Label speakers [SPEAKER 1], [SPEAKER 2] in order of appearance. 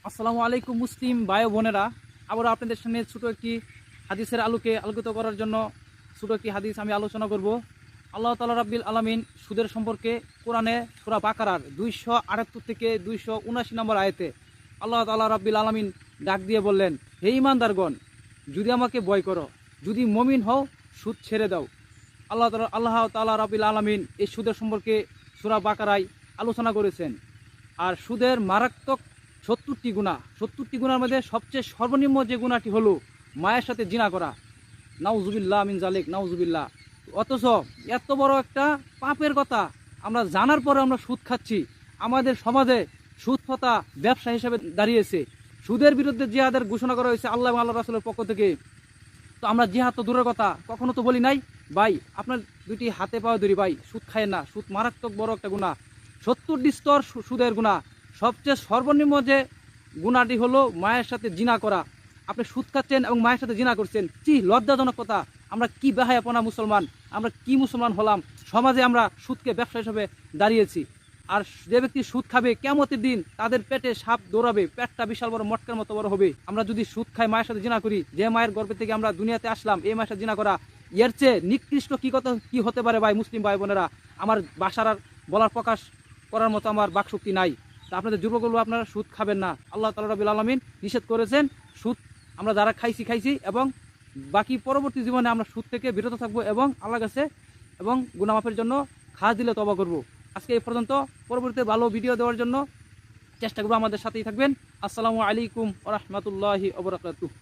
[SPEAKER 1] আসসালামু আলাইকুম মুসলিম ভাই বোনেরা, আবার আপনাদের সামনে ছোটো একটি হাদিসের আলোকিত করার জন্য ছোটো একটি হাদিস আমি আলোচনা করব। আল্লাহ তাআলা রাব্বিল আলামিন সুদের সম্পর্কে কোরআনে সূরা বাকারার 278 থেকে 279 নম্বর আয়াতে আল্লাহ তাআলা রাব্বিল আলামিন ডাক দিয়ে বললেন, হে ঈমানদারগণ, যদি আমাকে ভয় করো, যদি মমিন হও, সুদ ছেড়ে দাও। আল্লাহ তাআলা রাব্বিল আলামিন এই সুদের সম্পর্কে সূরা বাকারায় আলোচনা করেছেন। আর সুদের মারাত্মক 70টি গুনাহ, 70টি গুনার মধ্যে সবচেয়ে সর্বনিম্ন যে গুনাহটি হলো মায়ের সাথে জিনা করা। নাউজুবিল্লাহ মিন জালিক, নাউজুবিল্লাহ। অথচ এত বড় একটা পাপের কথা আমরা জানার পরে আমরা সুদ খাচ্ছি। আমাদের সমাজে সুদ প্রথা ব্যবসা হিসেবে দাঁড়িয়েছে। সুদের বিরুদ্ধে জিহাদের ঘোষণা করা হয়েছে আল্লাহ এবং আল্লাহ রাসূলের পক্ষ থেকে। তো আমরা জিহাদ তো দূরের কথা, কখনো তো বলি নাই ভাই আপনার দুটি হাতে পাওয়া ধরি ভাই, সুদ খায় না। সুদ মারাত্মক বড় একটা গুনাহ, 70টি স্তর সুদের গুনাহ। সবচেয়ে সর্বনিম্ন যে গুনাহটি হলো মায়ের সাথে জিনা করা। আপনি সুদ খাচ্ছেন এবং মায়ের সাথে জিনা করছেন, কি লজ্জাজনক কথা। আমরা কি বেহায়াপনা মুসলমান, আমরা কি মুসলমান হলাম। সমাজে আমরা সুদকে ব্যবসা হিসেবে দাঁড়িয়েছি। আর যে ব্যক্তি সুদ খাবে কিয়ামতের দিন তাদের পেটে সাপ দৌড়াবে, পেটটা বিশাল বড় মটকার মতো বড় হবে। আমরা যদি সুদ খাই, মায়ের সাথে জিনা করি, যে মায়ের গর্ভে থেকে আমরা দুনিয়াতে আসলাম, এই মায়ের সাথে জিনা করা, এর চেয়ে নিকৃষ্ট কি হতে পারে ভাই মুসলিম ভাই বোনেরা। আমার বাসার আর বলার প্রকাশ করার মতো আমার বাকশক্তি নাই। তা আপনাদের যুবক বলবো, আপনারা সুদ খাবেন না। আল্লাহ তাআলা রাব্বুল আলামিন নিষেধ করেছেন। সুদ আমরা যারা খাইছি এবং বাকি পরবর্তী জীবনে আমরা সুদ থেকে বিরত থাকবো এবং আল্লাহর কাছে এবং গুনাহ মাফের জন্য খাস দিলে তওবা করব। আজকে এই পর্যন্ত। পরবর্তীতে ভালো ভিডিও দেওয়ার জন্য চেষ্টা করবো, আমাদের সাথেই থাকবেন। আসসালামু আলাইকুম ওয়া রাহমাতুল্লাহি ওয়া বারাকাতুহু।